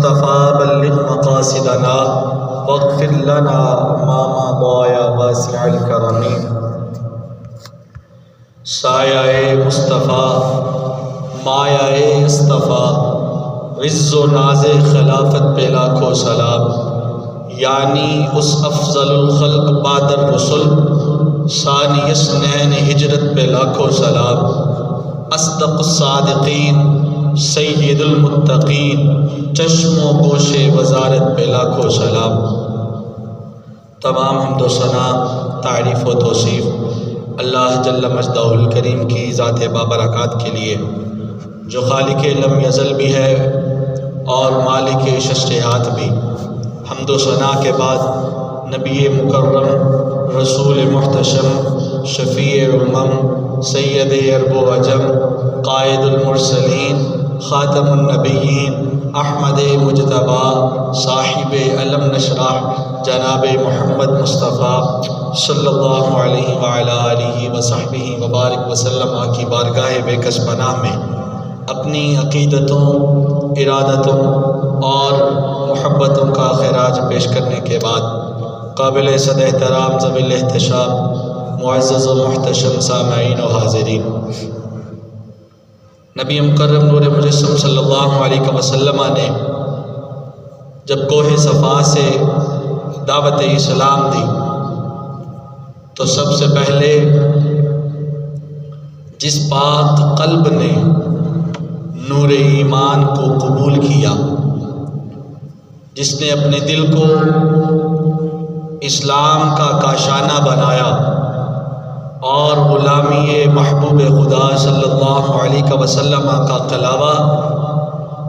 مصطفیٰ بلغ مقاصدنا واغفر لنا ما مضى یا واسع الکرم۔ سایہ مصطفیٰ مایہ اصطفیٰ عز و ناز خلافت پہ لاکھوں سلام، یعنی اس افضل الخلق بعد الرسل ثانی اثنین ہجرت پہ لاکھوں سلام، اصدق الصادقین سید المتقین چشم و گوش وزارت پہ لاکھوں سلام۔ تمام حمد و ثنا تعریف و توصیف اللہ جل مجدہ الکریم کی ذات بابرکات کے لیے، جو خالق لم یزل بھی ہے اور مالک ششیات بھی۔ حمد و ثنا کے بعد نبی مکرم رسول محتشم شفیع امم سید عرب و عجم قائد المرسلین خاتم النبیین احمد مجتبیٰ صاحب علم نشرح جناب محمد مصطفیٰ صلی اللہ علیہ وعلیٰ آلہ وصحبہ وبارک وسلم کی بارگاہ بے کس پناہ میں اپنی عقیدتوں، ارادتوں اور محبتوں کا خراج پیش کرنے کے بعد قابل صد احترام ذوی الاحتشام معزز و محتشم سامعین و حاضرین، نبی مکرم نور مجسم صلی اللہ علیہ وسلم نے جب کوہ صفا سے دعوت اسلام دی تو سب سے پہلے جس پاک قلب نے نور ایمان کو قبول کیا، جس نے اپنے دل کو اسلام کا کاشانہ بنایا اور غلامی محبوب خدا صلی اللہ علیہ وسلم کا کلاوہ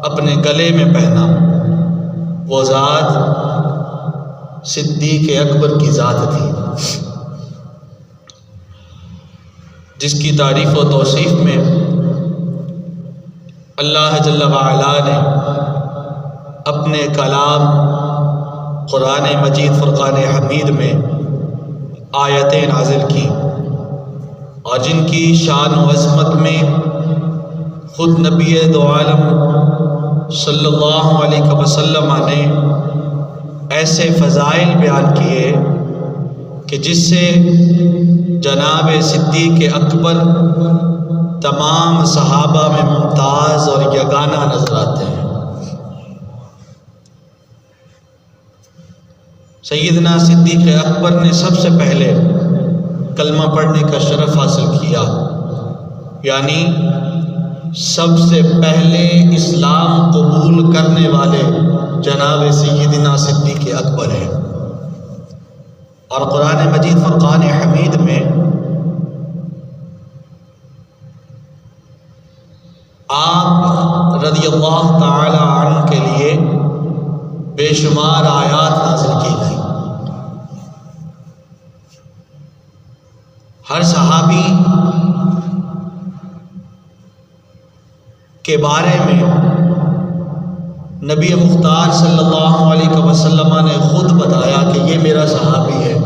اپنے گلے میں پہنا، وہ ذات صدیق اکبر کی ذات تھی، جس کی تعریف و توصیف میں اللہ جل وعلا نے اپنے کلام قرآن مجید فرقان حمید میں آیتیں نازل کی، اور جن کی شان و عظمت میں خود نبی دو عالم صلی اللہ علیہ وسلم نے ایسے فضائل بیان کیے کہ جس سے جناب صدیق اکبر تمام صحابہ میں ممتاز اور یگانہ نظر آتے ہیں۔ سیدنا صدیق اکبر نے سب سے پہلے کلمہ پڑھنے کا شرف حاصل کیا، یعنی سب سے پہلے اسلام قبول کرنے والے جناب سیدنا صدیق اکبر ہیں، اور قرآن مجید فرقان حمید میں آپ رضی اللہ تعالی عنہ کے لیے بے شمار آیات نازل کی گئی۔ ہر صحابی کے بارے میں نبی مختار صلی اللہ علیہ وسلم نے خود بتایا کہ یہ میرا صحابی ہے۔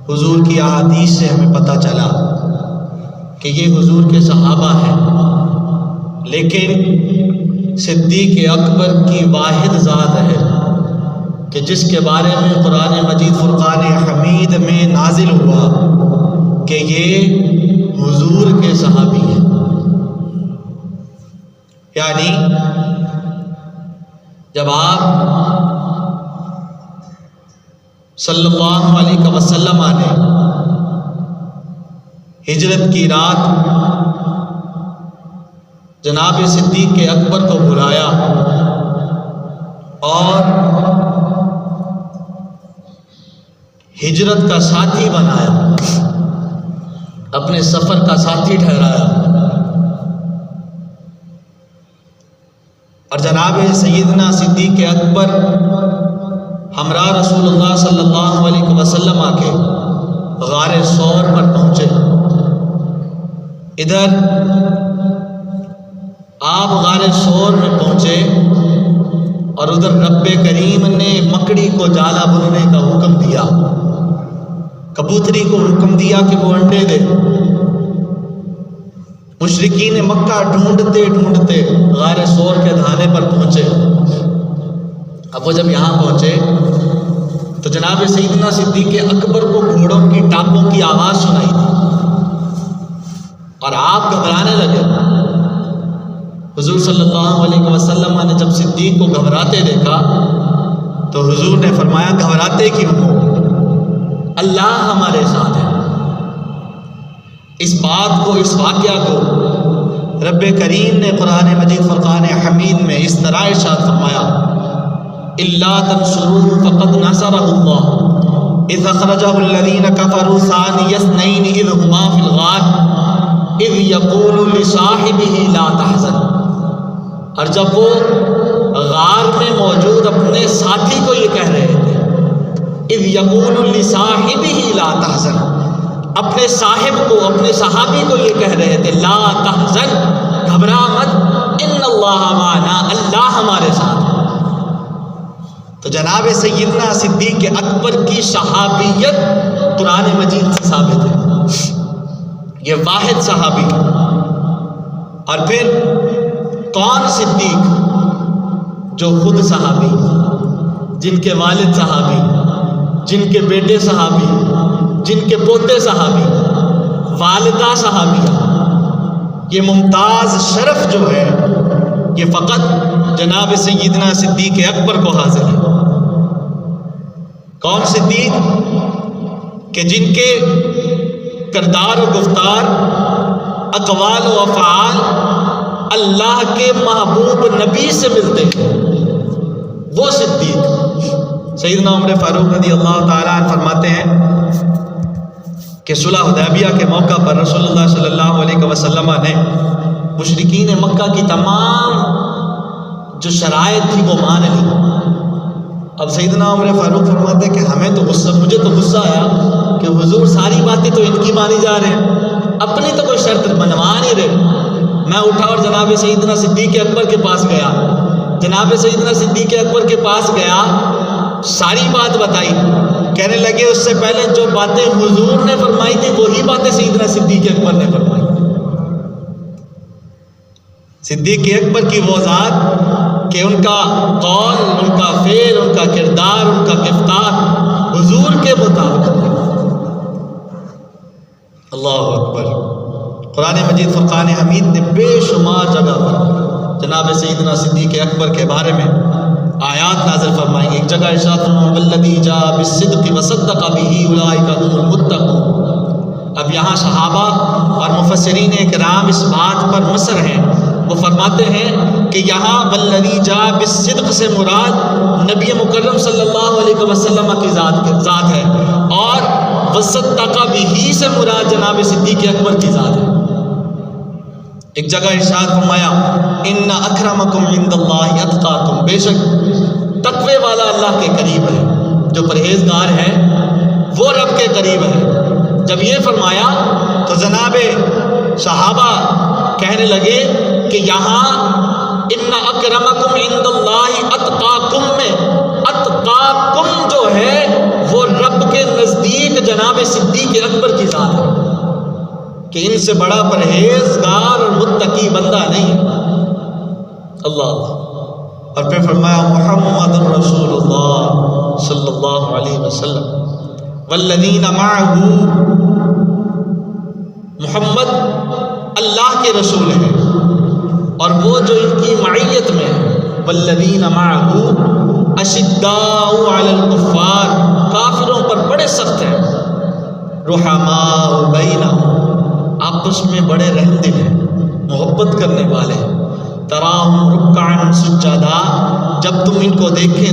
حضور کی احادیث سے ہمیں پتہ چلا کہ یہ حضور کے صحابہ ہیں، لیکن صدیق اکبر کی واحد ذات ہے کہ جس کے بارے میں قرآن مجید فرقان حمید میں نازل ہوا کہ یہ حضور کے صحابی ہیں، یعنی جب آپ صلی اللہ علیہ وسلم نے ہجرت کی رات جناب صدیق اکبر کو بلایا اور ہجرت کا ساتھی بنایا، اپنے سفر کا ساتھی ٹھہرایا، اور جناب سیدنا صدیق اکبر ہمراہ رسول اللہ صلی اللہ علیہ وسلم کے غار ثور پر پہنچے۔ ادھر آپ غار ثور میں پہنچے اور ادھر رب کریم نے مکڑی کو جالا بننے کا حکم دیا، کبوتری کو حکم دیا کہ وہ انڈے دے۔ مشرکین مکہ ڈھونڈتے ڈھونڈتے غار ثور کے دھانے پر پہنچے اب وہ جب یہاں پہنچے تو جناب سیدنا صدیق اکبر کو گھوڑوں کی ٹانگوں کی آواز سنائی دی اور آپ گھبرانے لگے۔ حضور صلی اللہ علیہ وسلم نے جب صدیق کو گھبراتے دیکھا تو حضور نے فرمایا گھبراتے کیوں ہو؟ اللہ ہمارے ساتھ ہے۔ اس بات کو، اس واقعہ کو رب کریم نے قرآن مجید فرقان حمید میں اس طرح ارشاد فرمایا، الا تنصروه فقد نصره الله اذ اخرجه الذين كفروا ثاني اثنين اذ هما في الغار اذ يقول لصاحبه لا تحزن۔ اور جب وہ غار میں موجود اپنے ساتھی کو یہ کہہ رہے تھے، اذ يقول لصاحبه لا تحزن، اپنے صاحب کو، اپنے صحابی کو یہ کہہ رہے تھے لا تحزن، گھبرا مت، ان اللہ معنا، اللہ ہمارے ساتھ ہے۔ تو جناب سیدنا صدیق اکبر کی صحابیت قرآن مجید سے ثابت ہے، یہ واحد صحابی۔ اور پھر کون صدیق؟ جو خود صحابی، جن کے والد صحابی، جن کے بیٹے صحابی، جن کے پوتے صحابی، والدہ صحابیہ۔ یہ ممتاز شرف جو ہے یہ فقط جناب سیدنا صدیق اکبر کو حاصل ہے۔ کون صدیق؟ کہ جن کے کردار و گفتار، اقوال و افعال اللہ کے محبوب نبی سے ملتے ہیں، وہ صدیق۔ سیدنا عمر فاروق رضی اللہ تعالیٰ عنہ فرماتے ہیں کہ صلح حدیبیہ کے موقع پر رسول اللہ صلی اللہ علیہ وسلم نے مشرکین مکہ کی تمام جو شرائط تھی وہ مان لی۔ اب سیدنا عمر فاروق فرماتے ہیں کہ ہمیں تو غصہ، مجھے تو غصہ آیا کہ حضور ساری باتیں تو ان کی مانی جا رہے ہیں، اپنی تو کوئی شرط بنوا نہیں رہے۔ میں اٹھا اور جناب سیدنا صدیق اکبر کے پاس گیا، جناب سیدنا صدیق اکبر کے پاس گیا، ساری بات بتائی، کہنے لگے اس سے پہلے جو باتیں حضور نے فرمائی تھی وہی باتیں سیدنا صدیق اکبر نے فرمائی۔ صدیق اکبر کی وہ ذات کہ ان کا قول، ان کا فعل، ان کا کردار، ان کا گفتار حضور کے مطابق تھا۔ اللہ اکبر۔ قرآن مجید فرقان حمید نے بے شمار جگہ پر جناب سیدنا صدیق اکبر کے بارے میں آیات نازل فرمائیں گے۔ ایک جگہ ارشاد فرمایا والذی جاء بالصدق وصدق به اولئک هم المتقون۔ اب یہاں صحابہ اور مفسرین کرام اس بات پر مصر ہیں، وہ فرماتے ہیں کہ یہاں والذی جاء بالصدق سے مراد نبی مکرم صلی اللہ علیہ وسلم کی ذات ہے، اور وصدق به سے مراد جناب صدیق اکبر کی ذات ہے۔ ایک جگہ ارشاد فرمایا ان اکرمکم عند اللہ اتقاکم، بے شک تقوی والا اللہ کے قریب ہے، جو پرہیزگار ہے وہ رب کے قریب ہے۔ جب یہ فرمایا تو جناب صحابہ کہنے لگے کہ یہاں ان اکرمکم عند اللہ اتقاکم میں اتقاکم جو ہے وہ رب کے نزدیک جناب صدیق اکبر کی ذات ہے، کہ ان سے بڑا پرہیزگار اور متقی بندہ نہیں۔ اللہ۔ اور پھر فرمایا محمد رسول اللہ صلی اللہ علیہ وسلم والذین معہ، محمد اللہ کے رسول ہیں اور وہ جو ان کی معیت میں ہیں، والذین معہ اشداء علی الکفار، کافروں پر بڑے سخت ہیں، رحماء بینہم، آپس میں بڑے رحم دل ہیں، محبت کرنے والے ہیں، تراہم رکعا سجدا، جب تم ان کو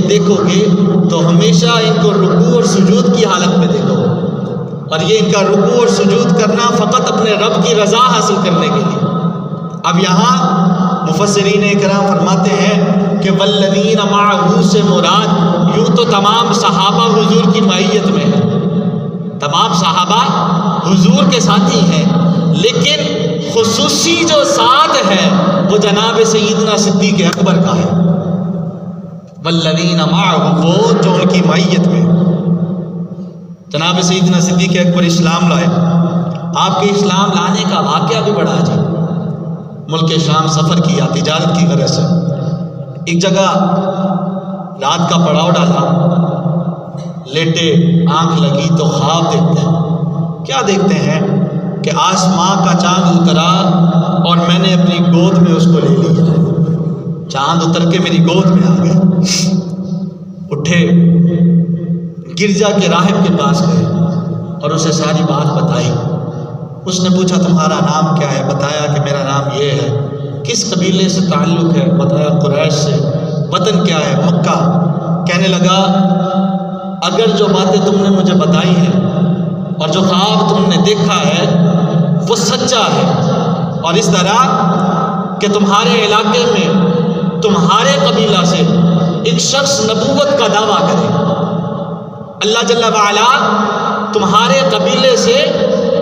دیکھو گے تو ہمیشہ ان کو رکوع اور سجود کی حالت میں دیکھو، اور یہ ان کا رکوع اور سجود کرنا فقط اپنے رب کی رضا حاصل کرنے کے لیے۔ اب یہاں مفسرین کرام فرماتے ہیں کہ والذین معہ سے مراد یوں تو تمام صحابہ حضور کی معیت میں ہیں، تمام صحابہ حضور کے ساتھی ہیں، لیکن خصوصی جو ساتھ ہے وہ جناب سیدنا صدیق اکبر کا ہے۔ والذین معہ، وہ جو ان کی معیت میں۔ جناب سیدنا صدیق اکبر اسلام لائے، آپ کے اسلام لانے کا واقعہ بھی بڑا عجیب۔ ملک شام سفر کیا تجارت کی غرض سے، ایک جگہ رات کا پڑاؤ ڈالا، لیٹے، آنکھ لگی تو خواب دیکھتے ہیں۔ کیا دیکھتے ہیں کہ آسمان کا چاند اترا اور میں نے اپنی گود میں اس کو لے لیا ہے۔ چاند اتر کے میری گود میں آ گئے۔ اٹھے، گرجا کے راہب کے پاس گئے اور اسے ساری بات بتائی۔ اس نے پوچھا تمہارا نام کیا ہے؟ بتایا کہ میرا نام یہ ہے۔ کس قبیلے سے تعلق ہے؟ بتایا قریش سے۔ وطن کیا ہے؟ مکہ۔ کہنے لگا اگر جو باتیں تم نے مجھے بتائی ہیں اور جو خواب تم نے دیکھا ہے وہ سچا ہے، اور اس طرح کہ تمہارے علاقے میں تمہارے قبیلہ سے ایک شخص نبوت کا دعویٰ کرے، اللہ جل وعلا تمہارے قبیلے سے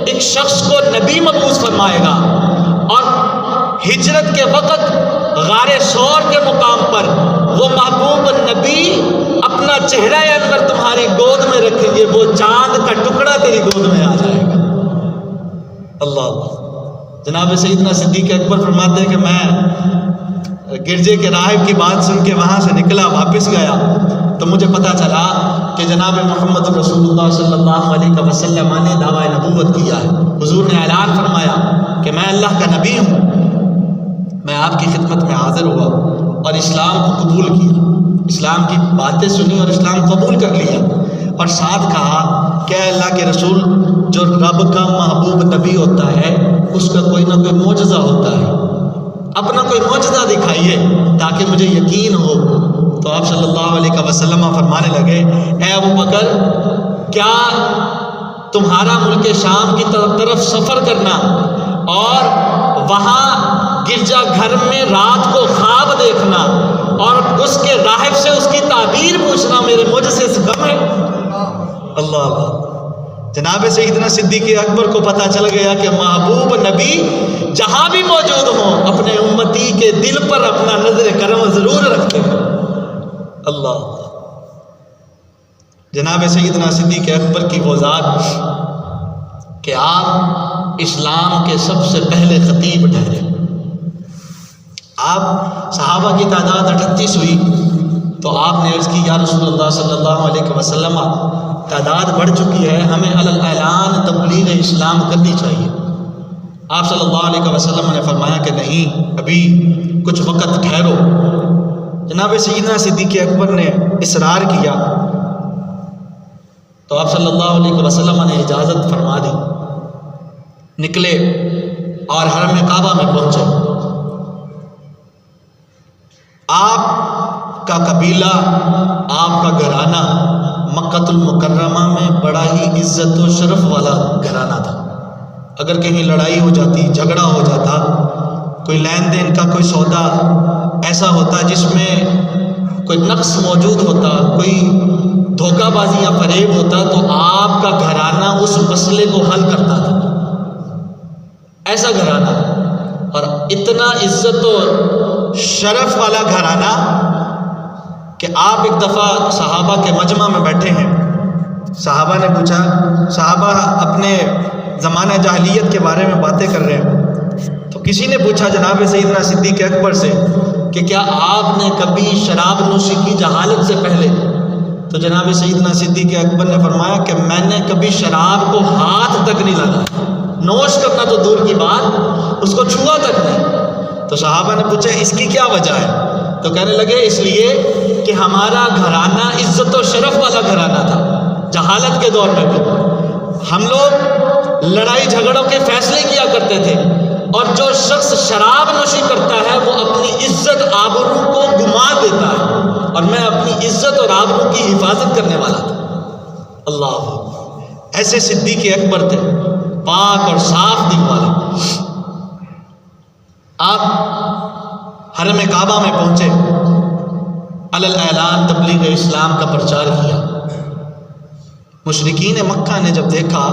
ایک شخص کو نبی مبعوث فرمائے گا، اور ہجرت کے وقت غار ثور کے مقام پر وہ محبوب نبی اپنا چہرہ انور تمہاری گود میں رکھیں گے، وہ چاند کا ٹکڑا تیری گود میں آ جائے گا۔ اللہ۔ جناب سیدنا صدیق اکبر فرماتے ہیں کہ میں گرجے کے راہب کی بات سن کے وہاں سے نکلا، واپس گیا تو مجھے پتہ چلا کہ جناب محمد رسول اللہ صلی اللہ علیہ وسلم نے دعویٰ نبوت کیا ہے۔ حضور نے اعلان فرمایا کہ میں اللہ کا نبی ہوں، میں آپ کی خدمت میں حاضر ہوا اور اسلام کو قبول کیا، اسلام کی باتیں سنی اور اسلام قبول کر لیا، اور ساتھ کہا کہ اللہ کے رسول، جو رب کا محبوب نبی ہوتا ہے اس کا کوئی نہ کوئی معجزہ ہوتا ہے، اپنا کوئی معجزہ دکھائیے تاکہ مجھے یقین ہو۔ تو آپ صلی اللہ علیہ وسلم فرمانے لگے اے ابوبکر، کیا تمہارا ملک شام کی طرف سفر کرنا اور وہاں گرجا گھر میں رات کو خواب دیکھنا اور اس کے راہب سے اس کی تعبیر پوچھنا میرے معجزے سے کم ہے؟ اللہ اللہ۔ جناب سیدنا صدیق اکبر کو پتہ چل گیا کہ محبوب نبی جہاں بھی موجود ہوں اپنے امتی کے دل پر اپنا نظر کرم ضرور رکھتے ہیں۔ اللہ۔ جناب سیدنا صدیق اکبر کی وہ ذات کہ آپ اسلام کے سب سے پہلے خطیب ٹھہرے۔ آپ صحابہ کی تعداد 38 ہوئی تو آپ نے عرض کی یا رسول اللہ صلی اللہ علیہ وسلم، تعداد بڑھ چکی ہے، ہمیں اعلان تبلیغ اسلام کرنی چاہیے۔ آپ صلی اللہ علیہ وسلم نے فرمایا کہ نہیں، ابھی کچھ وقت ٹھہرو۔ جناب سیدنا صدیق اکبر نے اصرار کیا تو آپ صلی اللہ علیہ وسلم نے اجازت فرما دی، نکلے اور حرم کعبہ میں پہنچے۔ آپ کا قبیلہ، آپ کا گھرانہ مکہ المکرمہ میں بڑا ہی عزت و شرف والا گھرانہ تھا۔ اگر کہیں لڑائی ہو جاتی، جھگڑا ہو جاتا، کوئی لین دین کا کوئی سودا ایسا ہوتا جس میں کوئی نقص موجود ہوتا، کوئی دھوکہ بازی یا فریب ہوتا، تو آپ کا گھرانہ اس مسئلے کو حل کرتا تھا۔ ایسا گھرانہ اور اتنا عزت و شرف والا گھرانہ کہ آپ ایک دفعہ صحابہ کے مجمع میں بیٹھے ہیں، صحابہ نے پوچھا، صحابہ اپنے زمانہ جاہلیت کے بارے میں باتیں کر رہے ہیں، تو کسی نے پوچھا جناب سیدنا صدیق اکبر سے کہ کیا آپ نے کبھی شراب نوشی کی جہالت سے پہلے؟ تو جناب سیدنا صدیق اکبر نے فرمایا کہ میں نے کبھی شراب کو ہاتھ تک نہیں لگایا، نوش کرنا تو دور کی بات، اس کو چھوا تک نہیں۔ تو صحابہ نے پوچھا اس کی کیا وجہ ہے؟ تو کہنے لگے اس لیے کہ ہمارا گھرانہ عزت و شرف والا گھرانہ تھا جہالت کے دور میں بھی، ہم لوگ لڑائی جھگڑوں کے فیصلے کیا کرتے تھے، اور جو شخص شراب نوشی کرتا ہے وہ اپنی عزت آبرو کو گما دیتا ہے، اور میں اپنی عزت اور آبرو کی حفاظت کرنے والا تھا۔ اللہ، ایسے صدیق اکبر تھے، پاک اور صاف دل والے۔ آپ حرم کعبہ میں پہنچے، اعلان تبلیغ اسلام کا پرچار کیا۔ مشرکین مکہ نے جب دیکھا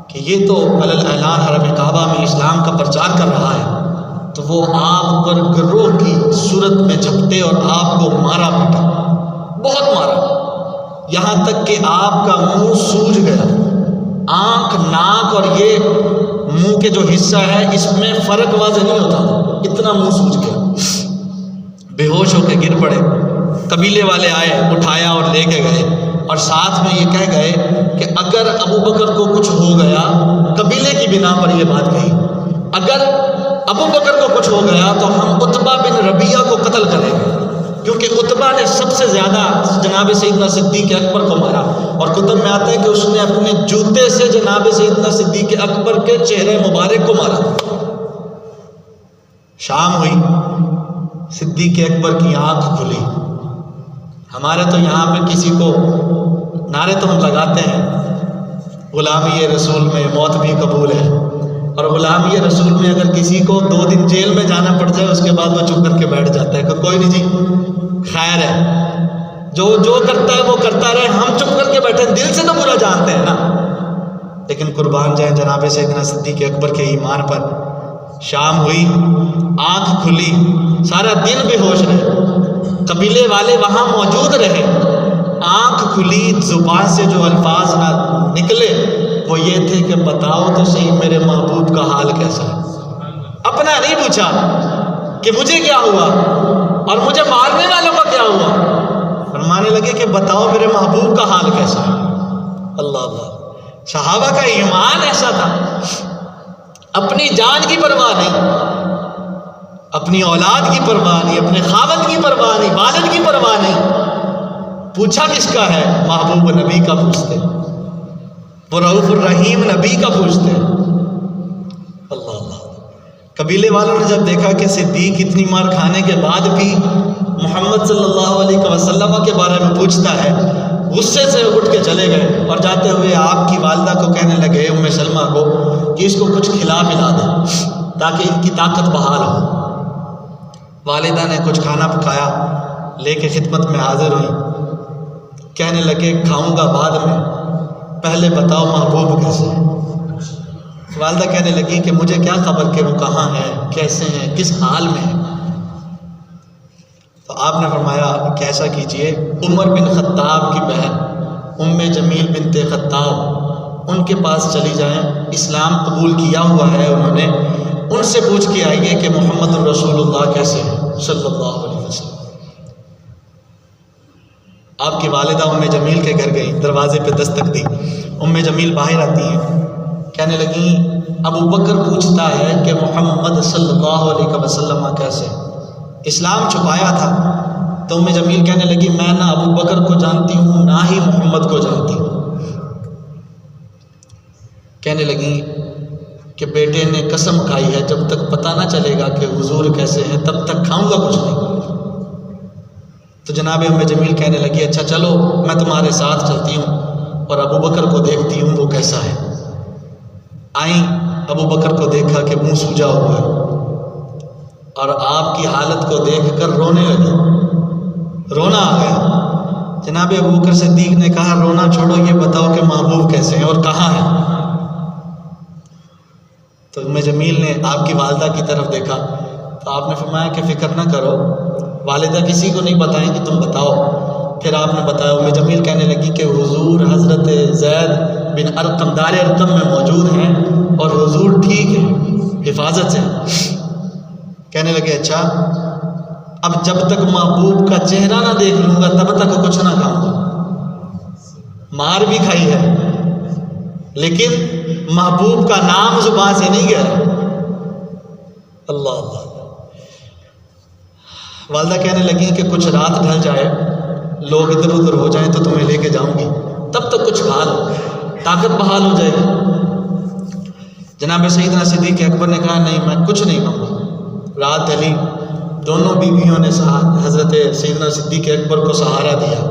کہ یہ تو اعلان حرم کعبہ میں اسلام کا پرچار کر رہا ہے، تو وہ آپ پر گروہ کی صورت میں جھپٹے اور آپ کو مارا پیٹا، بہت مارا، یہاں تک کہ آپ کا منہ سوج گیا، آنکھ، ناک اور یہ منہ کے جو حصہ ہے اس میں فرق واضح نہیں ہوتا، اتنا منہ سوج گیا، بے ہوش ہو کے گر پڑے۔ قبیلے والے آئے، اٹھایا اور لے کے گئے، اور ساتھ میں یہ کہہ گئے کہ اگر ابو بکر کو کچھ ہو گیا، قبیلے کی بنا پر یہ بات کہی، اگر ابو بکر کو کچھ ہو گیا تو ہم عتبہ بن ربیعہ کو قتل کریں گے، کیونکہ عتبہ نے سب سے زیادہ جناب سیدنا صدیق اکبر کو مارا، اور کتب میں آتا ہے کہ اس نے اپنے جوتے سے جناب سیدنا صدیق اکبر کے چہرے مبارک کو مارا۔ شام ہوئی، صدیق اکبر کی آنکھ کھلی۔ ہمارے تو یہاں پہ کسی کو نعرے تو ہم لگاتے ہیں، غلامی رسول میں موت بھی قبول ہے، اور غلامی رسول میں اگر کسی کو 2 دن جیل میں جانا پڑ جائے اس کے بعد وہ چپ کر کے بیٹھ جاتا ہے کہ کوئی نہیں جی خیر ہے، جو کرتا ہے وہ کرتا رہے، ہم چپ کر کے بیٹھے، دل سے تو برا جانتے ہیں نا۔ لیکن قربان جائیں جناب سیدنا صدیق اکبر کے ایمان پر۔ شام ہوئی، آنکھ کھلی، سارا دن بے ہوش رہے، قبیلے والے وہاں موجود رہے، آنکھ کھلی، زبان سے جو الفاظ نہ نکلے وہ یہ تھے کہ بتاؤ تو صحیح میرے محبوب کا حال کیسا ہے۔ اپنا نہیں پوچھا کہ مجھے کیا ہوا اور مجھے مارنے والوں کا کیا ہوا، فرمانے لگے کہ بتاؤ میرے محبوب کا حال کیسا ہے۔ اللہ اللہ، صحابہ کا ایمان ایسا تھا، اپنی جان کی پرواہ نہیں، اپنی اولاد کی پرواہ نہیں، اپنے خاوند کی پرواہ نہیں، والد کی پرواہ نہیں، پوچھا کس کا ہے؟ محبوب نبی کا پوچھتے، وہ رؤوف الرحیم نبی کا پوچھتے۔ اللہ اللہ، قبیلے والوں نے جب دیکھا کہ صدیق اتنی مار کھانے کے بعد بھی محمد صلی اللہ علیہ وسلم کے بارے میں پوچھتا ہے، غصے سے اٹھ کے چلے گئے اور جاتے ہوئے آپ کی والدہ کو کہنے لگے، ام سلمہ کو، کہ اس کو کچھ کھلا پلا دیں تاکہ ان کی طاقت بحال ہو۔ والدہ نے کچھ کھانا پکایا، لے کے خدمت میں حاضر ہوئی، کہنے لگے کھاؤں گا بعد میں، پہلے بتاؤ محبوب کیسے ہے؟ والدہ کہنے لگی کہ مجھے کیا خبر کہ وہ کہاں ہے، کیسے ہیں، کس حال میں ہے؟ تو آپ نے فرمایا کہ ایسا کیجئے، عمر بن خطاب کی بہن ام جمیل بنت خطاب، ان کے پاس چلی جائیں، اسلام قبول کیا ہوا ہے انہوں نے، ان سے پوچھ کے آئیے کہ محمد الرسول اللہ کیسے ہیں صلی اللہ علیہ وسلم۔ آپ کی والدہ ام جمیل کے گھر گئی، دروازے پہ دستک دی، ام جمیل باہر آتی ہیں، کہنے لگی ابو بکر پوچھتا ہے کہ محمد صلی اللہ علیہ وسلم کیسے؟ اسلام چھپایا تھا۔ تو ام جمیل کہنے لگی میں نہ ابو بکر کو جانتی ہوں نہ ہی محمد کو جانتی ہوں۔ کہنے لگی کہ بیٹے نے قسم کھائی ہے جب تک پتہ نہ چلے گا کہ حضور کیسے ہیں تب تک کھاؤں گا کچھ نہیں۔ تو جناب ام جمیل کہنے لگی اچھا چلو میں تمہارے ساتھ چلتی ہوں اور ابو بکر کو دیکھتی ہوں وہ کیسا ہے۔ آئیں، ابو بکر کو دیکھا کہ منہ سوجا ہوا ہے اور آپ کی حالت کو دیکھ کر رونے لگے، رونا آ گیا۔ جناب ابو بکر صدیق نے کہا رونا چھوڑو، یہ بتاؤ کہ محبوب کیسے ہیں اور کہاں ہیں؟ تو ام جمیل نے آپ کی والدہ کی طرف دیکھا تو آپ نے فرمایا کہ فکر نہ کرو، والدہ کسی کو نہیں بتائیں کہ تم بتاؤ۔ پھر آپ نے بتایا، ام جمیل کہنے لگی کہ حضور حضرت زید بن ارقم دار ارقم میں موجود ہیں اور حضور ٹھیک ہے، حفاظت سے۔ کہنے لگے اچھا، اب جب تک محبوب کا چہرہ نہ دیکھ لوں گا تب تک کچھ نہ کھاؤں گا۔ مار بھی کھائی ہے لیکن محبوب کا نام زبان سے نہیں گیا۔ اللہ اللہ، والدہ کہنے لگی کہ کچھ رات ڈھل جائے، لوگ ادھر ادھر ہو جائیں تو تمہیں لے کے جاؤں گی، تب تک کچھ کھا لو، طاقت بحال ہو جائے گی۔ جناب سیدنا صدیق اکبر نے کہا نہیں میں کچھ نہیں کھاؤں گا۔ رات ڈھلی، دونوں بیویوں نے حضرت سیدنا صدیق اکبر کو سہارا دیا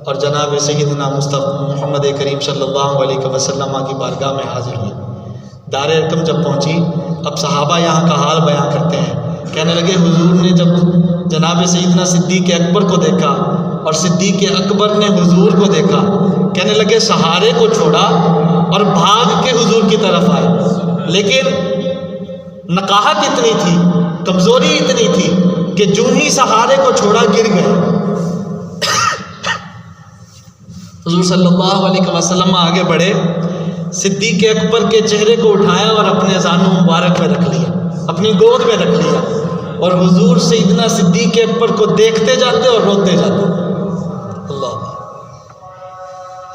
اور جناب سیدنا مصطفیٰ محمد کریم صلی اللہ علیہ وسلم کی بارگاہ میں حاضر ہوئی۔ دار ارقم جب پہنچی، اب صحابہ یہاں کا حال بیان کرتے ہیں، کہنے لگے حضور نے جب جناب سیدنا صدیق اکبر کو دیکھا اور صدیق اکبر نے حضور کو دیکھا، کہنے لگے سہارے کو چھوڑا اور بھاگ کے حضور کی طرف آئے، لیکن نقاہت اتنی تھی، کمزوری اتنی تھی کہ جو ہی سہارے کو چھوڑا گر گئے۔ حضور صلی اللہ علیہ وسلم آگے بڑھے، صدیق اکبر کے چہرے کو اٹھایا اور اپنے زانو مبارک میں رکھ لیا، اپنی گود میں رکھ لیا، اور حضور سیدنا صدیق اکبر کو دیکھتے جاتے اور روتے جاتے۔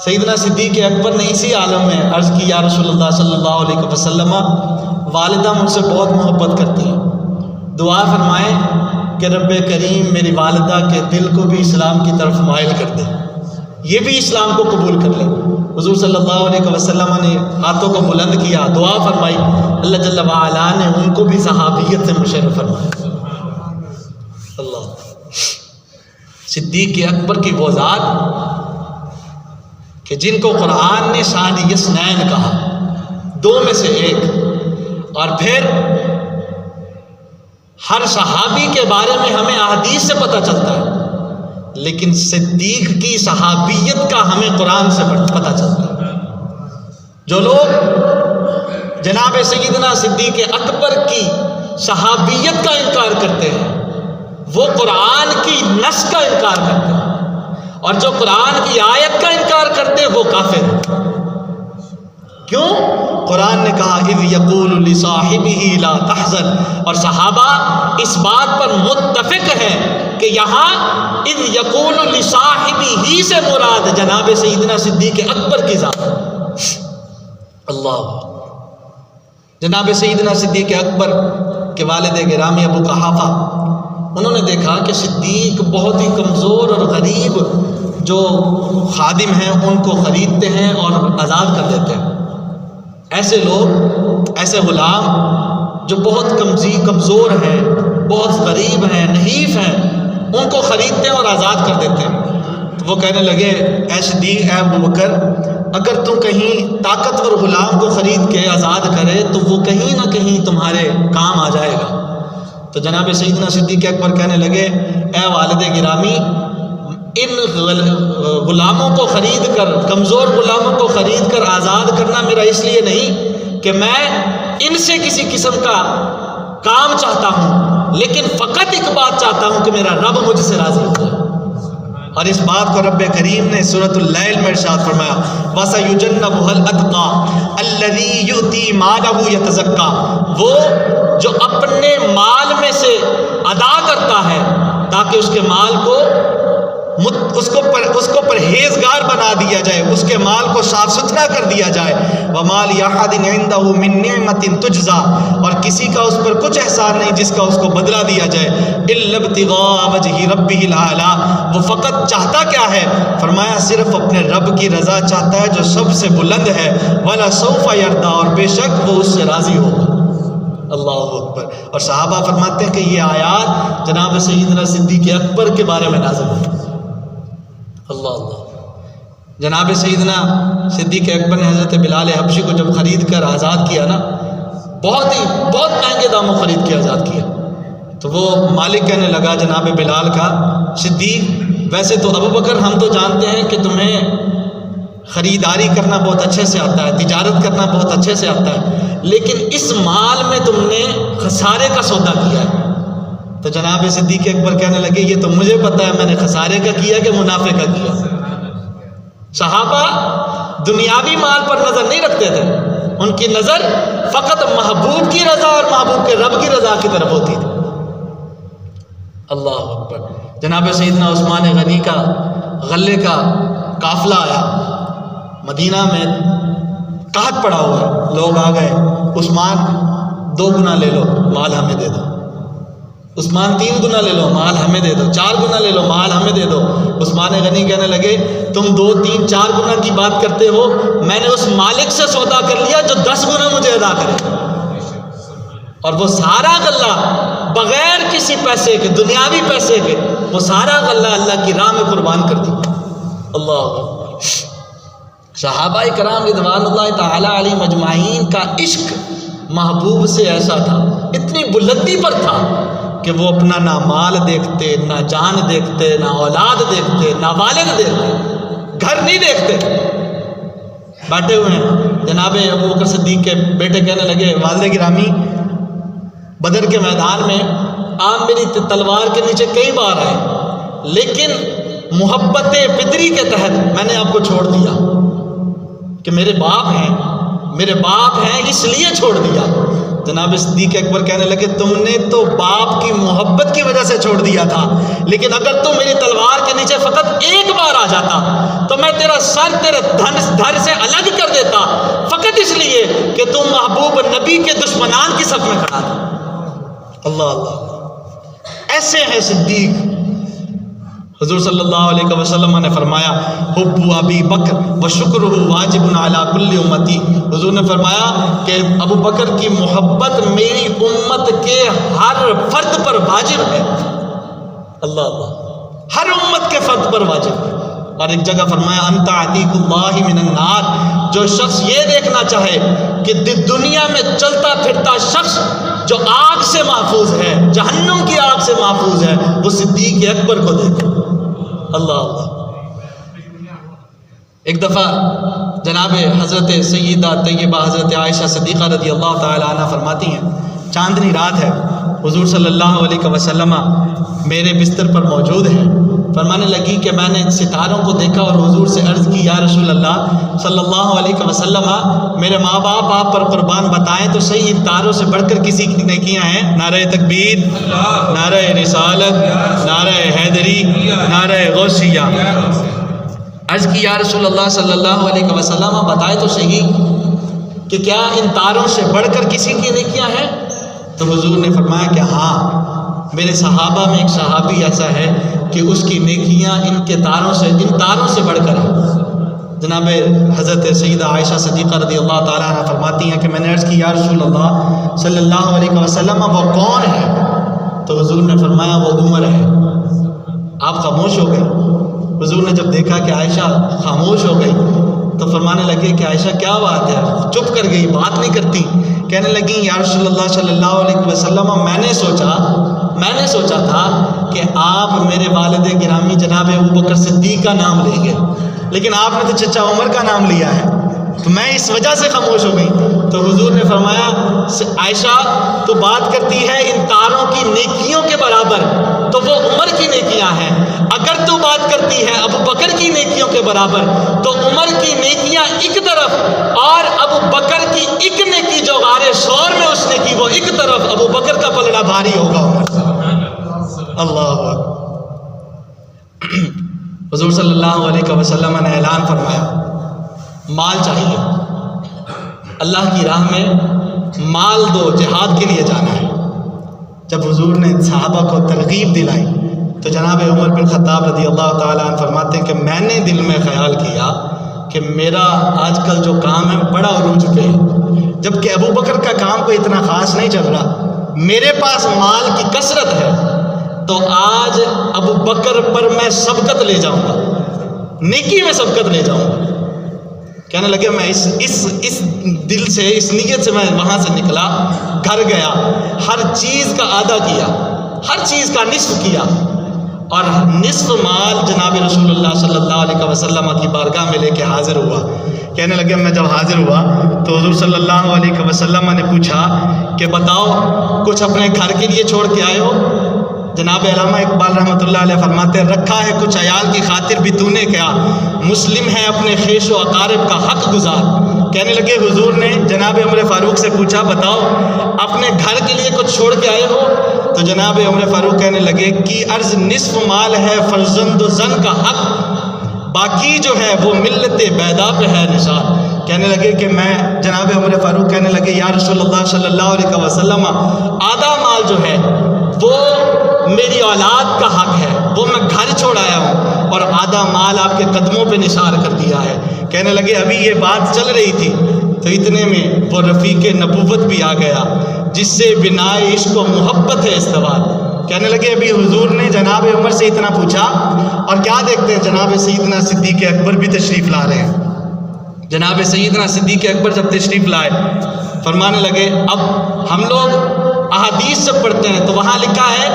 سیدنا صدیق اکبر نے اسی عالم میں عرض کی یا رسول اللہ صلی اللہ علیہ وسلم والدہ مجھ سے بہت محبت کرتی ہیں، دعا فرمائیں کہ رب کریم میری والدہ کے دل کو بھی اسلام کی طرف مائل کر دے، یہ بھی اسلام کو قبول کر لے۔ حضور صلی اللہ علیہ وسلم نے ہاتھوں کو بلند کیا، دعا فرمائی، اللہ جل وعلا نے ان کو بھی صحابیت سے مشرف فرمایا۔ اللہ صدیق اکبر کی وہ ذات کہ جن کو قرآن نے ثانی اثنین کہا، دو میں سے ایک، اور پھر ہر صحابی کے بارے میں ہمیں احادیث سے پتہ چلتا ہے، لیکن صدیق کی صحابیت کا ہمیں قرآن سے پتہ چلتا ہے۔ جو لوگ جناب سیدنا صدیق اکبر کی صحابیت کا انکار کرتے ہیں وہ قرآن کی نص کا انکار کرتے ہیں، اور جو قرآن کی آیت کا انکار کرتے ہیں وہ کافر ہیں۔ کیوں؟ قرآن نے کہا اذ یقول لصاحبہ لا تحزن، اور صحابہ اس بات پر متفق ہیں کہ یہاں اذ یقول لصاحبہ سے مراد جناب سیدنا صدیق اکبر کی ذات۔ اللہ، جناب سیدنا صدیق اکبر کے والد گرامی ابو قحافہ، انہوں نے دیکھا کہ صدیق بہت ہی کمزور اور غریب جو خادم ہیں ان کو خریدتے ہیں اور آزاد کر دیتے ہیں۔ ایسے لوگ، ایسے غلام جو بہت کمزور ہیں، بہت غریب ہیں، نحیف ہیں، ان کو خریدتے ہیں اور آزاد کر دیتے ہیں۔ تو وہ کہنے لگے اے صدیق، اے ابو بکر، اگر تم کہیں طاقتور غلام کو خرید کے آزاد کرے تو وہ کہیں نہ کہیں تمہارے کام آ جائے گا۔ تو جناب سیدنا صدیق اکبر کہنے لگے اے والد گرامی، ان غلاموں کو خرید کر، کمزور غلاموں کو خرید کر آزاد کرنا میرا اس لیے نہیں کہ میں ان سے کسی قسم کا کام چاہتا ہوں، لیکن فقط ایک بات چاہتا ہوں کہ میرا رب مجھ سے راضی ہو جائے۔ اور اس بات کو رب کریم نے سورۃ اللیل میں ارشاد فرمایا وَسَيُجَنَّبُهَا الْأَتْقَى الَّذِي يُؤْتِي مَالَهُ يَتَزَكَّى، وہ جو اپنے مال میں سے ادا کرتا ہے تاکہ اس کے مال کو اس کو پرہیزگار بنا دیا جائے، اس کے مال کو صاف ستھرا کر دیا جائے۔ وَمَا لِأَحَدٍ عِندَهُ مِن نِعْمَةٍ تُجْزَى، اور کسی کا اس پر کچھ احسان نہیں جس کا اس کو بدلہ دیا جائے۔ إِلَّا ابْتِغَاءَ وَجْهِ رَبِّهِ الْأَعْلَىٰ، وہ فقط چاہتا کیا ہے؟ فرمایا صرف اپنے رب کی رضا چاہتا ہے جو سب سے بلند ہے۔ وَلَسَوْفَ يَرْضَىٰ، اور بے شک وہ اس سے راضی ہوگا۔ اللہ اکبر۔ اور صحابہ فرماتے ہیں کہ یہ آیات جناب سیدنا صدیق اکبر کے بارے میں نازل ہوئی۔ اللہ اللہ، جناب سیدنا صدیق اکبر نے حضرت بلال حبشی کو جب خرید کر آزاد کیا نا، بہت مہنگے داموں خرید کے آزاد کیا، تو وہ مالک کہنے لگا جناب بلال کا، صدیق ویسے تو ابو بکر ہم تو جانتے ہیں کہ تمہیں خریداری کرنا بہت اچھے سے آتا ہے، تجارت کرنا بہت اچھے سے آتا ہے، لیکن اس مال میں تم نے خسارے کا سودا کیا ہے۔ تو جناب صدیق اکبر کہنے لگے یہ تو مجھے پتا ہے میں نے خسارے کا کیا کہ منافع کا کیا۔ صحابہ دنیاوی مال پر نظر نہیں رکھتے تھے، ان کی نظر فقط محبوب کی رضا اور محبوب کے رب کی رضا کی طرف ہوتی تھی۔ اللہ اکبر۔ جناب سیدنا عثمان غنی کا غلے کا قافلہ آیا، مدینہ میں قحط پڑا ہوا ہے، لوگ آ گئے، عثمان 2 گنا لے لو مال ہمیں دے دو، عثمان 3 گنا لے لو مال ہمیں دے دو، 4 گنا لے لو مال ہمیں دے دو۔ عثمان غنی کہنے لگے تم 2 3 4 گنا کی بات کرتے ہو، میں نے اس مالک سے سودا کر لیا جو 10 گنا مجھے ادا کرے، اور وہ سارا غلہ بغیر کسی پیسے کے، دنیاوی پیسے کے، وہ سارا غلہ اللہ کی راہ میں قربان کر دیا۔ اللہ اکبر۔ صحابہ کرام رضوان اللہ تعالی علیہم اجمعین کا عشق محبوب سے ایسا تھا، اتنی بلندی پر تھا کہ وہ اپنا نہ مال دیکھتے، نہ جان دیکھتے، نہ اولاد دیکھتے، نہ والد دیکھتے، گھر نہیں دیکھتے، بیٹھے ہوئے ہیں۔ جناب ابو بکر صدیق کے بیٹے کہنے لگے والد گرامی، بدر کے میدان میں آپ میری تلوار کے نیچے کئی بار آئے، لیکن محبت پدری کے تحت میں نے آپ کو چھوڑ دیا کہ میرے باپ ہیں اس لیے چھوڑ دیا۔ جناب صدیق اکبر کہنے لگے تم نے تو باپ کی محبت کی وجہ سے چھوڑ دیا تھا، لیکن اگر تم میری تلوار کے نیچے فقط ایک بار آ جاتا تو میں تیرا تیرا سر تیرے دھر سے الگ کر دیتا فقط اس لیے کہ تم محبوب نبی کے دشمنان کی صف میں کھڑا تھا۔ اللہ اللہ، ایسے ہیں صدیق۔ حضور صلی اللہ علیہ وسلم نے فرمایا حب ابی بکر و شکرہ واجب علی کل امتی۔ حضور نے فرمایا کہ ابو بکر کی محبت میری امت کے ہر فرد پر واجب ہے۔ اللہ اللہ، ہر امت کے فرد پر واجب ہے۔ اور ایک جگہ فرمایا انت عتیق اللہ من النار، جو شخص یہ دیکھنا چاہے کہ دنیا میں چلتا پھرتا شخص جو آگ سے محفوظ ہے، جہنم کی آگ سے محفوظ ہے، وہ صدیق اکبر کو دیکھے۔ اللہ اللہ۔ ایک دفعہ جناب حضرت سیدہ طیبہ حضرت عائشہ صدیقہ رضی اللہ تعالی عنہ فرماتی ہیں چاندنی رات ہے، حضور صلی اللہ علیہ وسلم میرے بستر پر موجود ہیں۔ فرمانے لگی کہ میں نے ستاروں کو دیکھا اور حضور سے عرض کی یا رسول اللہ صلی اللہ علیہ وسلم میرے ماں باپ آپ پر قربان بتائیں تو صحیح ان تاروں سے بڑھ کر کسی کی نیکیاں ہیں؟ نعرہ تکبیر، نعرہ رسالت، نعرہ حیدری، نعرہ غوثیہ۔ عرض کی یا رسول اللہ صلی اللہ علیہ وسلم بتائے تو صحیح کہ کیا ان تاروں سے بڑھ کر کسی کی نیکیاں ہیں؟ تو حضور نے فرمایا کہ ہاں، میرے صحابہ میں ایک صحابی ایسا ہے کہ اس کی نیکیاں ان تاروں سے بڑھ کر ہیں۔ جناب حضرت سیدہ عائشہ صدیقہ رضی اللہ تعالیٰ عنہ فرماتی ہیں کہ میں نے عرض کی یا رسول اللہ صلی اللہ علیہ وسلم وہ کون ہے؟ تو حضور نے فرمایا وہ عمر ہے۔ آپ خاموش ہو گئے۔ حضور نے جب دیکھا کہ عائشہ خاموش ہو گئی تو فرمانے لگے کہ عائشہ کیا بات ہے؟ چپ کر گئی، بات نہیں کرتی۔ کہنے لگی یا رسول اللہ صلی اللہ علیہ وسلم میں نے سوچا تھا کہ آپ میرے والد گرامی جناب ابوبکر صدیق کا نام لیں گے، لیکن آپ نے تو چچا عمر کا نام لیا ہے، تو میں اس وجہ سے خاموش ہو گئی۔ تو حضور نے فرمایا عائشہ تو بات کرتی ہے ان تاروں کی نیکیوں کے برابر، تو وہ عمر کی نیکیاں ہیں۔ اگر تو بات کرتی ہے ابو بکر کی نیکیوں کے برابر تو عمر کی نیکیاں ایک طرف اور ابو بکر کی ایک نیکی جو غار ثور میں اس نے کی وہ ایک طرف، ابو بکر کا پلڑا بھاری ہوگا عمر سے۔ اللہ حضور صلی اللہ علیہ وسلم نے اعلان فرمایا مال چاہیے، اللہ کی راہ میں مال دو، جہاد کے لیے جانا ہے۔ جب حضور نے صحابہ کو ترغیب دلائی تو جناب عمر بن خطاب رضی اللہ تعالیٰ عنہ فرماتے ہیں کہ میں نے دل میں خیال کیا کہ میرا آج کل جو کام ہے بڑا عروج پہ ہے، جبکہ ابو بکر کا کام کوئی اتنا خاص نہیں چل رہا، میرے پاس مال کی کثرت ہے، تو آج ابو بکر پر میں سبقت لے جاؤں گا، نیکی میں سبقت لے جاؤں گا۔ کہنے لگے میں اس دل سے، اس نیت سے میں وہاں سے نکلا، گھر گیا، ہر چیز کا آدھا کیا، ہر چیز کا نصف کیا، اور نصف مال جناب رسول اللہ صلی اللہ علیہ وسلم کی بارگاہ میں لے کے حاضر ہوا۔ کہنے لگے میں جب حاضر ہوا تو حضور صلی اللہ علیہ وسلم نے پوچھا کہ بتاؤ کچھ اپنے گھر کے لیے چھوڑ کے آئے ہو؟ جناب علامہ اقبال رحمۃ اللہ علیہ فرماتے ہیں رکھا ہے کچھ عیال کی خاطر بھی تو نے کیا، مسلم ہے اپنے خیش و اقارب کا حق گزار۔ کہنے لگے حضور نے جناب عمر فاروق سے پوچھا بتاؤ اپنے گھر کے لیے کچھ چھوڑ کے آئے ہو؟ تو جناب عمر فاروق کہنے لگے کہ عرض نصف مال ہے فرزند و زن کا حق، باقی جو ہے وہ ملت بیدا پہ ہے نثار۔ کہنے لگے کہ میں جناب عمر فاروق کہنے لگے یا رسول اللہ صلی اللہ علیہ وسلم آدھا مال جو ہے وہ میری اولاد کا حق ہے، وہ میں گھر چھوڑ آیا ہوں، اور آدھا مال آپ کے قدموں پہ نثار کر دیا ہے۔ کہنے لگے ابھی یہ بات چل رہی تھی تو اتنے میں وہ رفیق نبوت بھی آ گیا جس سے بنا عشق و محبت ہے استوار۔ کہنے لگے ابھی حضور نے جناب عمر سے اتنا پوچھا اور کیا دیکھتے ہیں جناب سیدنا صدیق اکبر بھی تشریف لا رہے ہیں۔ جناب سیدنا صدیق اکبر جب تشریف لائے فرمانے لگے اب ہم لوگ احادیث سے پڑھتے ہیں تو وہاں لکھا ہے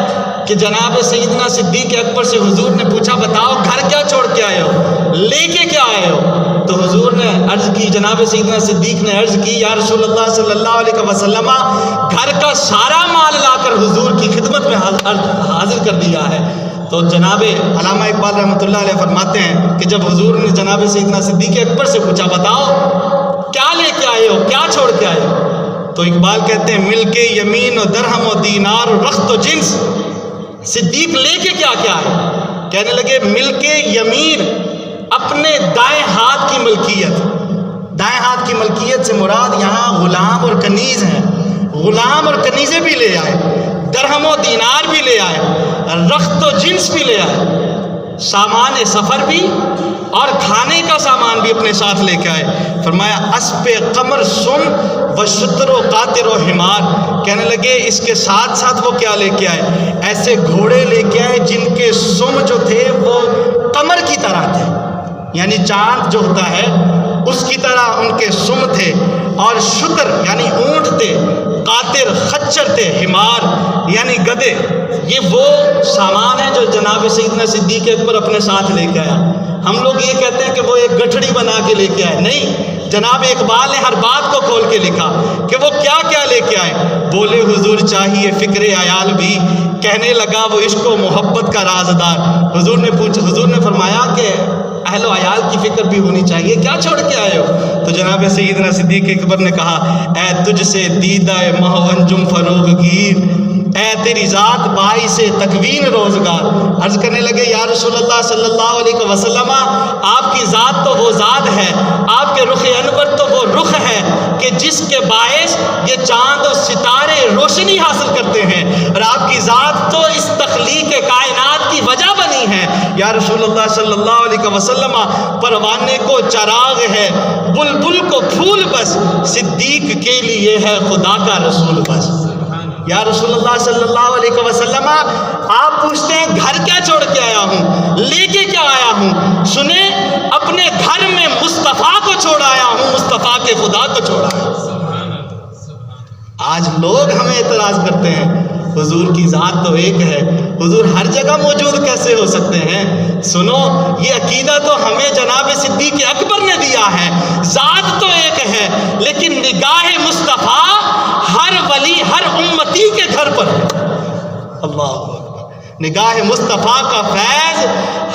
کہ جناب سیدنا صدیق اکبر سے حضور نے پوچھا بتاؤ گھر کیا چھوڑ کے آئے ہو، لے کے کیا آئے ہو؟ تو حضور نے عرض کی، جناب سیدنا صدیق نے عرض کی یا رسول اللہ صلی اللہ علیہ وسلم گھر کا سارا مال لا کر حضور کی خدمت میں حاضر کر دیا ہے۔ تو جناب علامہ اقبال رحمۃ اللہ علیہ فرماتے ہیں کہ جب حضور نے جناب سیدنا صدیق اکبر سے پوچھا بتاؤ کیا لے کے آئے ہو، کیا چھوڑ کے آئے ہو، تو اقبال کہتے ہیں مل کے یمین و درہم و دینار و رخت و جنس، صدیق لے کے کیا کیا ہے؟ کہنے لگے مل کے یمین، اپنے دائیں ہاتھ کی ملکیت. دائیں ہاتھ کی ملکیت سے مراد یہاں غلام اور کنیز ہیں. غلام اور کنیزیں بھی لے آئے, درہم و دینار بھی لے آئے, رخت و جنس بھی لے آئے, سامان سفر بھی اور کھانے کا سامان بھی اپنے ساتھ لے کے آئے. فرمایا اسب قمر سم و شتر و قاطر و حمار. کہنے لگے اس کے ساتھ ساتھ وہ کیا لے کے آئے؟ ایسے گھوڑے لے کے آئے جن کے سم جو تھے وہ قمر کی طرح تھے, یعنی چاند جو ہوتا ہے اس کی طرح ان کے سم تھے, اور شتر یعنی اونٹ تھے, قاطر خچر تھے, حمار یعنی گدے. یہ وہ سامان ہے جو جناب سیدنا صدیق اکبر اپنے ساتھ لے کے آیا. ہم لوگ یہ کہتے ہیں کہ وہ ایک گٹھڑی بنا کے لے کے آئے. نہیں, جناب اقبال نے ہر بات کو کھول کے لکھا کہ وہ کیا کیا لے کے آئے. بولے حضور چاہیے فکر عیال بھی, کہنے لگا وہ عشق و محبت کا رازدار. حضور نے فرمایا کہ اہل و عیال کی فکر بھی ہونی چاہیے, کیا چھوڑ کے آئے ہو؟ تو جناب سیدنا صدیق اکبر نے کہا اے تجھ سے دیدہ مہ انجم فروغ گیر, اے تیری ذات باعث تکوین روزگار. عرض کرنے لگے یا رسول اللہ صلی اللہ علیہ وسلم, آپ کی ذات تو وہ ذات ہے, آپ کے رخ انور تو وہ رخ ہے کہ جس کے باعث یہ چاند و ستارے روشنی حاصل کرتے ہیں, اور آپ کی ذات تو اس تخلیق کائنات کی وجہ بنی ہے. یا رسول اللہ صلی اللہ علیہ وسلم, پروانے کو چراغ ہے, بلبل کو پھول بس, صدیق کے لیے ہے خدا کا رسول بس. یا رسول اللہ صلی اللہ علیہ وسلم, آپ پوچھتے ہیں گھر کیا چھوڑ کے آیا ہوں, لے کے کیا آیا ہوں؟ سنیں, اپنے گھر میں مصطفیٰ کو چھوڑ آیا ہوں, مصطفیٰ کے خدا کو چھوڑ آیا ہوں. آج لوگ ہمیں اعتراض کرتے ہیں حضور کی ذات تو ایک ہے, حضور ہر جگہ موجود کیسے ہو سکتے ہیں؟ سنو, یہ عقیدہ تو ہمیں جناب صدیق اکبر نے دیا ہے. ذات تو ایک ہے لیکن نگاہ مصطفیٰ ہر ولی ہر امتی کے گھر پر ہے. اللہ اکبر, نگاہ مصطفیٰ کا فیض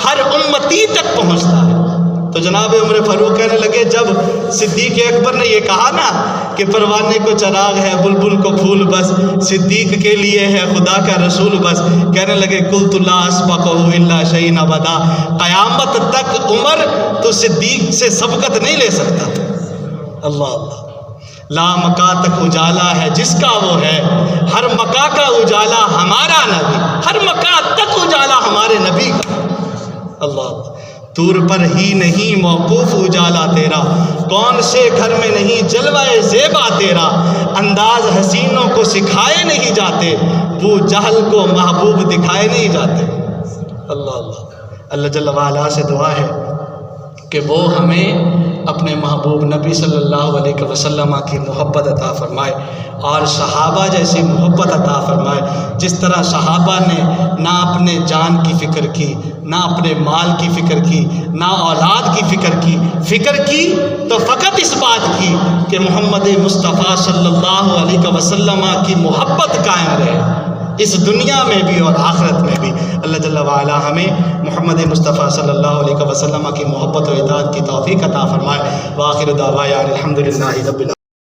ہر امتی تک پہنچتا ہے. تو جناب عمر فاروق کہنے لگے جب صدیق اکبر نے یہ کہا نا کہ پروانے کو چراغ ہے, بلبل کو پھول بس, صدیق کے لیے ہے خدا کا رسول بس, کہنے لگے قلت لا اسبقہ الا شیئا ابدا, قیامت تک عمر تو صدیق سے سبقت نہیں لے سکتا. اللہ اللہ, لا مکا تک اجالا ہے جس کا وہ ہے, ہر مکا کا اجالا ہمارا نبی, ہر مکا تک اجالا ہمارے نبی کا. اللہ, طور پر ہی نہیں موقوف اجالا تیرا, کون سے گھر میں نہیں جلوہ زیبا تیرا, انداز حسینوں کو سکھائے نہیں جاتے, وہ جہل کو محبوب دکھائے نہیں جاتے. اللہ اللہ, اللہ جل وعلا سے دعا ہے کہ وہ ہمیں اپنے محبوب نبی صلی اللہ علیہ وسلم کی محبت عطا فرمائے, اور صحابہ جیسی محبت عطا فرمائے. جس طرح صحابہ نے نہ اپنے جان کی فکر کی, نہ اپنے مال کی فکر کی, نہ اولاد کی فکر کی تو فقط اس بات کی کہ محمد مصطفیٰ صلی اللہ علیہ وسلم کی محبت قائم رہے, اس دنیا میں بھی اور آخرت میں بھی. اللہ جل وعلا ہمیں محمد مصطفیٰ صلی اللہ علیہ وسلم کی محبت و اطاعت کی توفیق عطا فرمائے. وآخر دعوانا الحمدللہ رب العالمین.